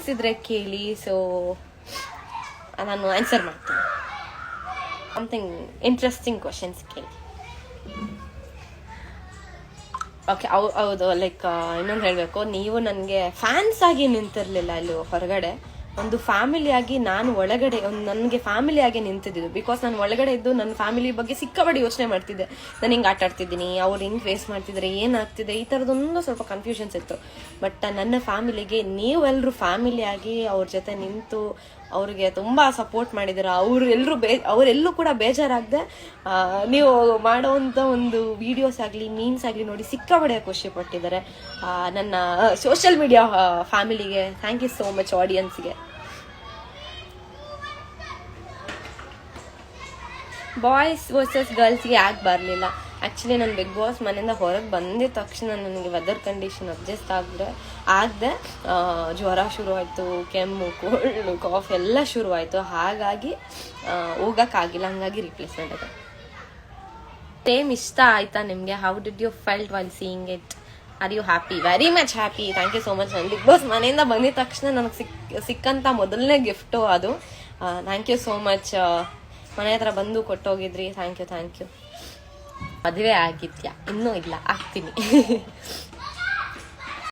Questions ಇದ್ರೆ ಕೇಳಿ. So ನಾನು ಆನ್ಸರ್ ಮಾಡ್ತೀನಿ. ಸಮಥಿಂಗ್ ಇಂಟ್ರೆಸ್ಟಿಂಗ್ ಕ್ವಶನ್ಸ್ ಕೇಳಿ. ಓಕೆ, ಹೌದು. ಲೈಕ್ ಇನ್ನೊಂದು ಹೇಳಬೇಕು, ನೀವು ನನಗೆ ಫ್ಯಾನ್ಸ್ ಆಗಿ ನಿಂತಿರಲಿಲ್ಲ ಇಲ್ಲಿ ಹೊರಗಡೆ. ಒಂದು ಫ್ಯಾಮಿಲಿಯಾಗಿ ನಾನು ಒಳಗಡೆ ನನಗೆ ಫ್ಯಾಮಿಲಿಯಾಗಿ ನಿಂತಿದ್ದು. ಬಿಕಾಸ್ ನಾನು ಒಳಗಡೆ ಇದ್ದು ನನ್ನ ಫ್ಯಾಮಿಲಿ ಬಗ್ಗೆ ಸಿಕ್ಕಾಪಟ್ಟೆ ಯೋಚನೆ ಮಾಡ್ತಿದ್ದೆ. ನಾನು ಹಿಂಗೆ ಆಟ ಆಡ್ತಿದ್ದೀನಿ, ಅವ್ರು ಹಿಂಗೆ ಫೇಸ್ ಮಾಡ್ತಿದ್ರೆ ಏನಾಗ್ತಿದೆ, ಈ ಥರದೊಂದು ಸ್ವಲ್ಪ ಕನ್ಫ್ಯೂಷನ್ಸ್ ಇತ್ತು. ಬಟ್ ನನ್ನ ಫ್ಯಾಮಿಲಿಗೆ ನೀವೆಲ್ಲರೂ ಫ್ಯಾಮಿಲಿಯಾಗಿ ಅವ್ರ ಜೊತೆ ನಿಂತು ಅವ್ರಿಗೆ ತುಂಬ ಸಪೋರ್ಟ್ ಮಾಡಿದ್ದೀರ. ಅವರೆಲ್ಲೂ ಕೂಡ ಬೇಜಾರಾಗದೆ ನೀವು ಮಾಡೋವಂಥ ಒಂದು ವಿಡಿಯೋಸ್ ಆಗಲಿ ಮೀನ್ಸ್ ಆಗಲಿ ನೋಡಿ ಸಿಕ್ಕಾಪಟ್ಟೆ ಖುಷಿ ಪಟ್ಟಿದ್ದಾರೆ. ನನ್ನ ಸೋಷಿಯಲ್ ಮೀಡಿಯಾ ಫ್ಯಾಮಿಲಿಗೆ ಥ್ಯಾಂಕ್ ಯು ಸೋ ಮಚ್. ಆಡಿಯನ್ಸ್ಗೆ ಬಾಯ್ಸ್ ವರ್ಸಸ್ ಗರ್ಲ್ಸ್ಗೆ ಯಾಕೆ ಬರಲಿಲ್ಲ? ಆ್ಯಕ್ಚುಲಿ ನಾನು ಬಿಗ್ ಬಾಸ್ ಮನೆಯಿಂದ ಹೊರಗೆ ಬಂದಿದ ತಕ್ಷಣ ನನಗೆ ವೆದರ್ ಕಂಡೀಷನ್ ಅಡ್ಜಸ್ಟ್ ಆಗದೆ ಜ್ವರ ಶುರುವಾಯಿತು, ಕೆಮ್ಮು, ಕೋಲ್ಡು, ಕಾಫ್ ಎಲ್ಲ ಶುರುವಾಯಿತು. ಹಾಗಾಗಿ ಹೋಗೋಕ್ಕಾಗಿಲ್ಲ, ಹಂಗಾಗಿ ರಿಪ್ಲೇಸ್ಮೆಂಟ್ ಆಗಿದೆ. ಸೇಮ್ ಇಷ್ಟ ಆಯಿತಾ ನಿಮಗೆ? How did you felt while seeing it? Are you happy? Very much happy. Thank you so much. ನಾನು ಬಿಗ್ ಬಾಸ್ ಮನೆಯಿಂದ ಬಂದಿದ ತಕ್ಷಣ ನನಗೆ ಸಿಕ್ಕಂಥ ಮೊದಲನೇ ಗಿಫ್ಟು ಅದು. Thank you so much. ಮನೆ ಹತ್ರ ಬಂದು ಕೊಟ್ಟೋಗಿದ್ರಿ. Thank you. ಮದುವೆ ಆಗಿದ್ಯಾ? ಇನ್ನೂ ಇಲ್ಲ, ಆಗ್ತೀನಿ.